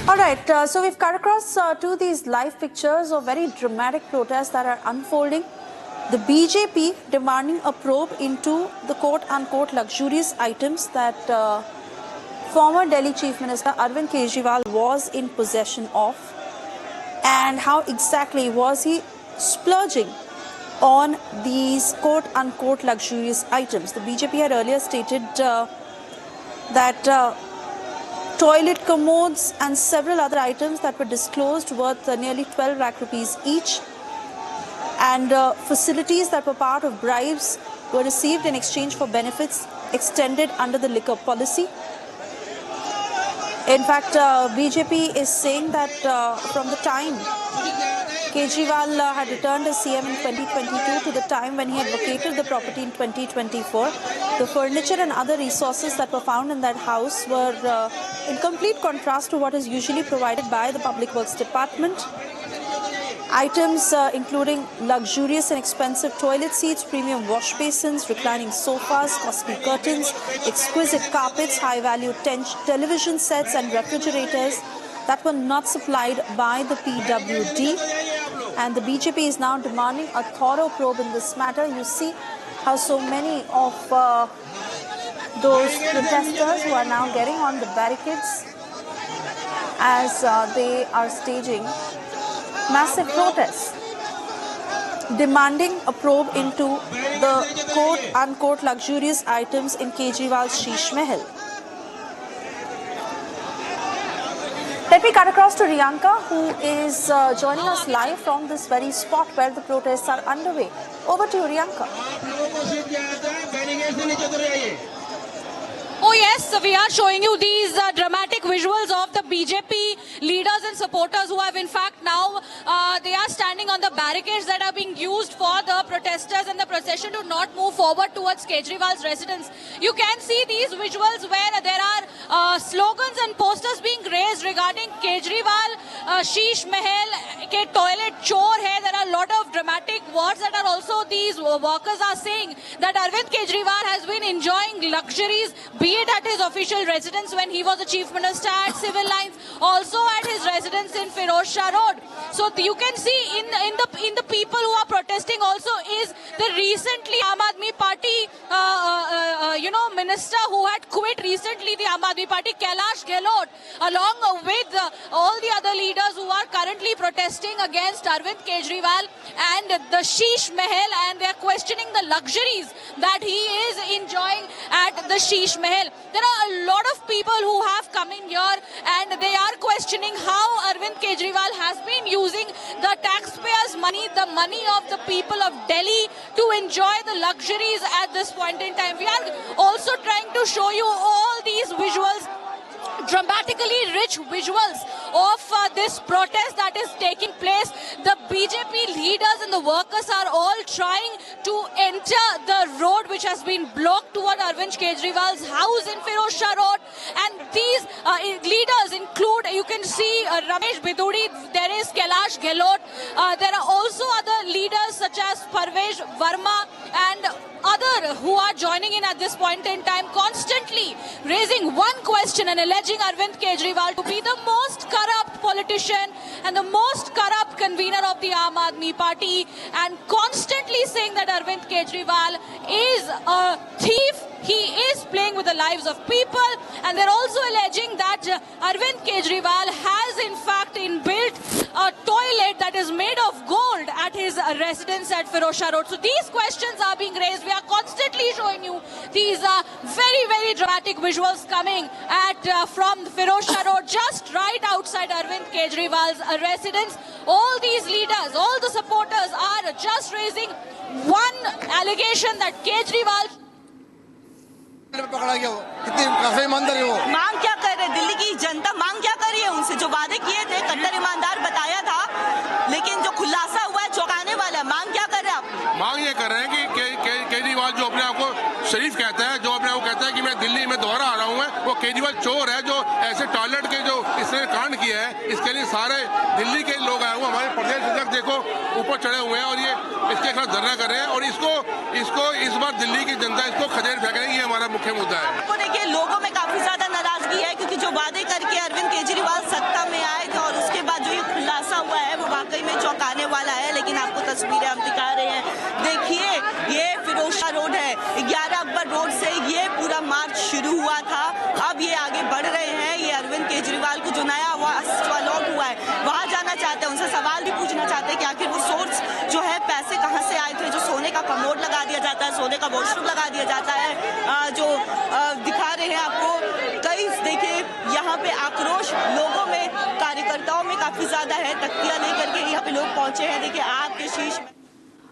All right, so we've cut across to these live pictures of very dramatic protests that are unfolding. The BJP demanding a probe into the quote-unquote luxurious items that former Delhi Chief Minister Arvind Kejriwal was in possession of, and how exactly was he splurging on these quote-unquote luxurious items. The BJP had earlier stated that toilet commodes and several other items that were disclosed worth nearly 12 lakh rupees each, and facilities that were part of bribes were received in exchange for benefits extended under the liquor policy. In fact, BJP is saying that from the time Kejriwal had returned as CM in 2022 to the time when he had vacated the property in 2024, the furniture and other resources that were found in that house were in complete contrast to what is usually provided by the Public Works Department. Items including luxurious and expensive toilet seats, premium wash basins, reclining sofas, costly curtains, exquisite carpets, high-value television sets and refrigerators that were not supplied by the PWD. And the BJP is now demanding a thorough probe in this matter. You see how so many of those protesters who are now getting on the barricades as they are staging massive protests, demanding a probe into the quote-unquote luxurious items in Kejriwal's Sheesh Mahal. Let me cut across to Riyanka, who is joining us live from this very spot where the protests are underway. Over to you, Riyanka. Oh yes, so we are showing you these dramatic visuals of the BJP leaders and supporters who have in fact now, they are standing on the barricades that are being used for the protesters and the procession to not move forward towards Kejriwal's residence. You can see these visuals where there are slogans and posters being raised regarding Kejriwal, Sheesh Mahal, ke toilet chor hai. There are a lot of dramatic words that are also these workers are saying that Arvind Kejriwal has been enjoying luxuries, be it at his official residence when he was the chief minister at Civil Lines, also at his residence in Firoz Shah Road. So you can see in the people who are protesting also is the recently Aam Aadmi Party minister who had quit recently the Aam Aadmi Party, Kailash Gehlot, along with all the other leaders who are currently protesting against Arvind Kejriwal and the Sheesh Mahal, and they are questioning the luxuries that he is enjoying at the Sheesh Mahal. There are a lot of people who have come in here and they are questioning how Arvind Kejriwal has been using the taxpayers' money, the money of the people of Delhi, to enjoy the luxuries at this point in time. We are also trying to show you all these visuals, dramatically rich visuals of this protest that is taking place. The BJP leaders and the workers are all trying to enter the road which has been blocked toward Arvind Kejriwal's house in Firoz Shah Road. And these leaders include, you can see Ramesh Biduri, there is Kailash Gehlot, there are also other leaders such as Parvez Verma and other who are joining in at this point in time, constantly raising one question and alleging Arvind Kejriwal to be the most corrupt politician and the most corrupt convener of the Aam Aadmi Party, and constantly saying that Arvind Kejriwal is a thief. He is playing with the lives of people, and they're also alleging that Arvind Kejriwal has in fact inbuilt a toilet that is made of gold at his residence at Firoz Shah Road. So these questions are being raised. We are constantly showing you these very, very dramatic visuals coming from Firoz Shah Road, just right outside Arvind Kejriwal's residence. All these leaders, all the supporters are just raising one allegation that Kejriwal पकड़ा गया, कितनी काफी ईमानदार है वो। मांग क्या कर रहे हैं? दिल्ली की जनता मांग क्या कर रही है उनसे? जो वादे किए थे, कट्टर ईमानदार बताया था, लेकिन जो खुलासा हुआ है चौंकाने वाला है। मांग क्या कर रहे हैं आप? मांग ये कर रहे हैं कि केजरीवाल जो अपने आप को शरीफ कहता है, जो अपने आप को कहता है कि मैं दिल्ली में दोबारा आ रहा हूँ, वो केजरीवाल चोर है जो ऐसे टॉयलेट के जो इसने कांड किया है, इसके लिए सारे दिल्ली के लोग आए हुए, हमारे प्रदेश अध्यक्ष देखो ऊपर चढ़े हुए हैं और ये इसके खिलाफ धरना कर रहे हैं, और इसको इस बार दिल्ली की जनता इसको खदेड़ फेंक रही है। ये हमारा मुख्य मुद्दा है। आपको देखिए लोगों में काफी ज्यादा नाराजगी है, क्योंकि जो वादे करके अरविंद केजरीवाल सत्ता में में चौंकाने वाला है। लेकिन आपको तस्वीरें हम दिखा रहे हैं, देखिए ये फिरोजशाह रोड है, 11 अकबर रोड से ये पूरा मार्च शुरू हुआ था। अब ये आगे बढ़ रहे हैं, ये अरविंद केजरीवाल को जो नया अलॉट हुआ है वहाँ जाना चाहते हैं, उनसे सवाल भी पूछना चाहते हैं कि आखिर वो सोर्स जो है पैसे कहाँ से आए थे। जो सोने का कमोड लगा दिया जाता है, सोने का वॉशरूम लगा दिया जाता है, जो दिखा रहे हैं आपको। कई देखिए यहाँ पे आक्रोश लोगों में, कार्यकर्ताओं में काफी ज्यादा है। तख्तियां लेकर के यहाँ पे लोग पहुंचे हैं, देखिए आपके शीश में।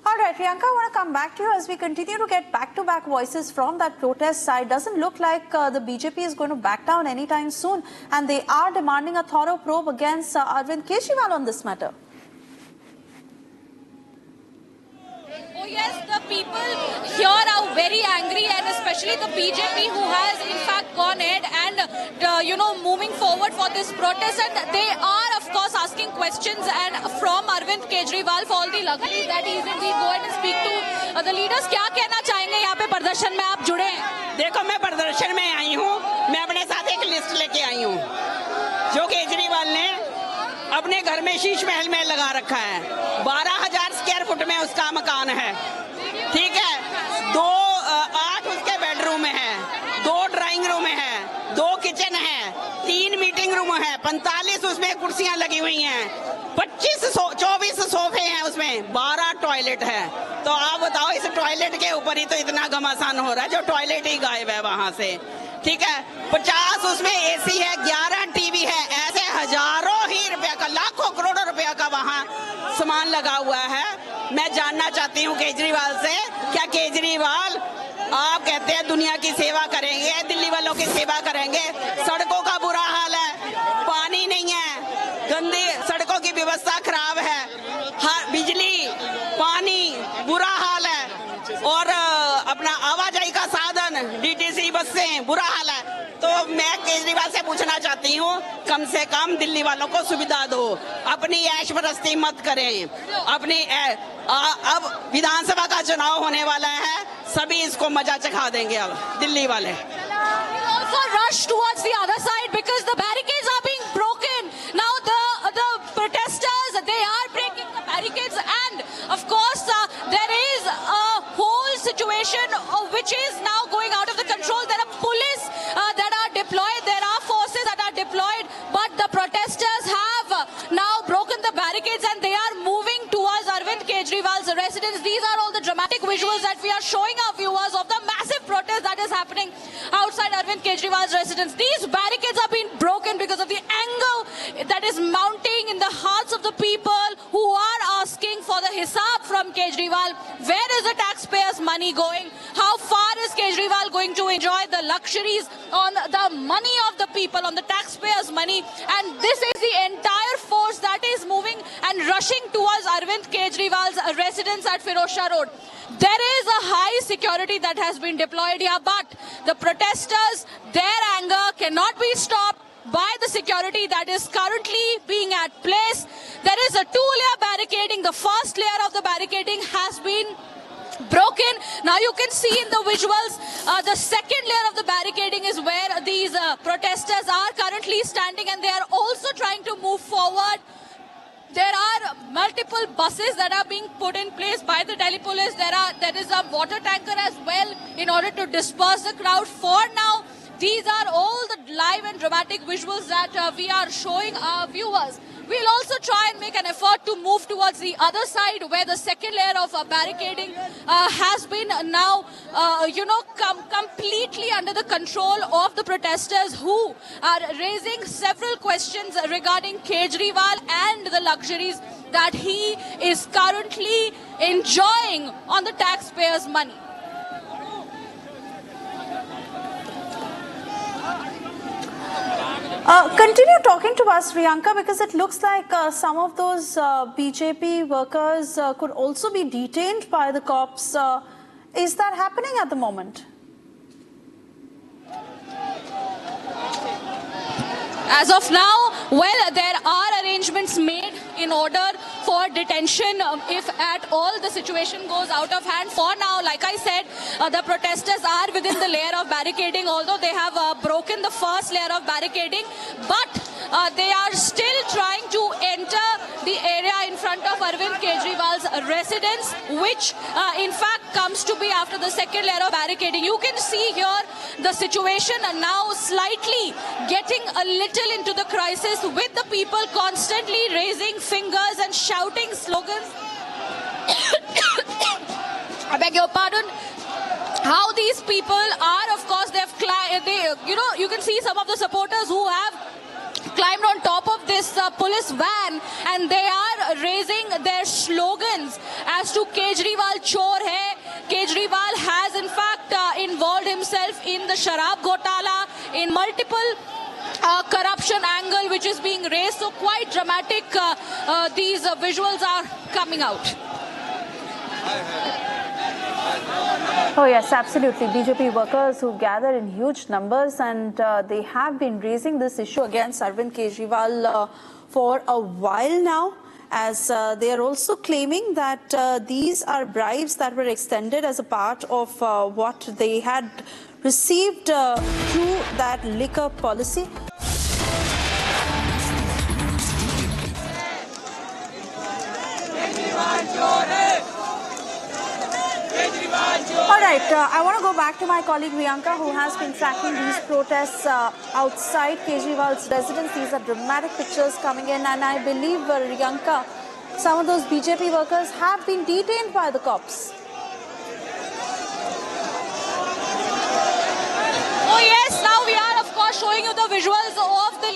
All right, Priyanka, I want to come back to you as we continue to get back-to-back voices from that protest side. Doesn't look like the BJP is going to back down anytime soon, and they are demanding a thorough probe against Arvind Kejriwal on this matter. Oh yes, the people here are very angry, and especially the BJP, who has in fact gone ahead and moving forward for this protest, and they are of course asking questions and from Arvind Kejriwal for all the luxuries that he is in. We go ahead and speak to the leaders. क्या कहना चाहेंगे यहाँ पे प्रदर्शन में आप जुड़े हैं? देखो, मैं प्रदर्शन में आई हूँ, मैं अपने साथ एक लिस्ट लेके आई हूँ जो केजरीवाल ने अपने घर में शीश महल में लगा रखा है। 12,000 स्क्वायर फुट में उसका मकान है, ठीक है। 8 उसके बेडरूम है, 2 ड्राइंग रूम है, 2 किचन है, 3 मीटिंग रूम है, 45 उसमें कुर्सियां लगी हुई हैं, 24 सोफे हैं उसमें, 12 टॉयलेट है। तो आप बताओ, इस टॉयलेट के ऊपर ही तो इतना घमासान हो रहा है, जो टॉयलेट ही गायब है वहां से, ठीक है। 50 उसमें एसी है, 11 टीवी है, ऐसे हजारों ही रुपया का, लाखों करोड़ों रुपया का वहां सामान लगा हुआ है। मैं जानना चाहती हूं केजरीवाल से, क्या केजरीवाल आप कहते हैं दुनिया की सेवा करेंगे, दिल्ली वालों की सेवा करेंगे? सड़कों का बुरा हाल है, पानी नहीं है, गंदी सड़कों की व्यवस्था खराब है, बिजली, पानी, बुरा हाल है, और अपना आवाजाही का साधन, डीटीसी बसें, बुरा हाल है। तो मैं केजरीवाल से पूछना चाहती हूँ, कम से कम दिल्ली वालों को सुविधा दो, अपनी ऐश परस्ती मत करें। अब विधानसभा का चुनाव होने वाला है, सभी इसको मजा चखा देंगे अब दिल्ली वाले। Also rush towards the other side because the barricades are being broken. Now the protesters, they are breaking the barricades, and of course there is a whole situation which is now going out of the control. There are police that are deployed, there are forces that are deployed, but the protesters have now broken the barricades and they are moving towards Arvind Kejriwal's residence. These are all the dramatic visuals that we are showing our viewers of the massive protest that is happening outside Arvind Kejriwal's residence. These barricades are being broken because of the anger that is mounting in the hearts of the people who are asking for the hisab from Kejriwal. Where is the taxpayers' money going? How far is Kejriwal going to enjoy the luxuries on the money of the people, on the taxpayers' money? And this is the entire force that is moving and rushing towards Arvind Kejriwal's residence at Firozshah Road. There is a high security that has been deployed here, but the protesters, their anger cannot be stopped by the security that is currently being at place. There is a 2-layer barricading. The first layer of the barricading has been broken. Now you can see in the visuals, the second layer of the barricading is where these protesters are currently standing, and they are also trying to move forward. There are multiple buses that are being put in place by the Delhi police. There is a water tanker as well in order to disperse the crowd. For now, these are all the live and dramatic visuals that we are showing our viewers. We'll also try and make an effort to move towards the other side where the second layer of barricading has been now, completely under the control of the protesters, who are raising several questions regarding Kejriwal and the luxuries that he is currently enjoying on the taxpayers' money. Continue talking to us, Priyanka, because it looks like some of those BJP workers could also be detained by the cops. Is that happening at the moment? As of now, well, there are arrangements made in order for detention if at all the situation goes out of hand. For now, like I said, the protesters are within the layer of barricading, although they have broken the first layer of barricading, but they are still trying to enter the area in front incidents, which in fact comes to be after the second layer of barricading. You can see here the situation now slightly getting a little into the crisis, with the people constantly raising fingers and shouting slogans. I beg your pardon. How these people are, of course, you can see some of the supporters who have climbed on top of this police van, and they are raising their slogans as to Kejriwal chor hai. Kejriwal has in fact involved himself in the Sharab Ghotala, in multiple corruption angle which is being raised. So quite dramatic these visuals are coming out. Oh yes, absolutely. BJP workers who gather in huge numbers, and they have been raising this issue against Arvind Kejriwal for a while now, as they are also claiming that these are bribes that were extended as a part of what they had received through that liquor policy. All right, I want to go back to my colleague Riyanka, who has been tracking these protests outside Kejriwal's residence. These are dramatic pictures coming in, and I believe, Riyanka, some of those BJP workers have been detained by the cops. Oh yes, now we are of course showing you the visuals of the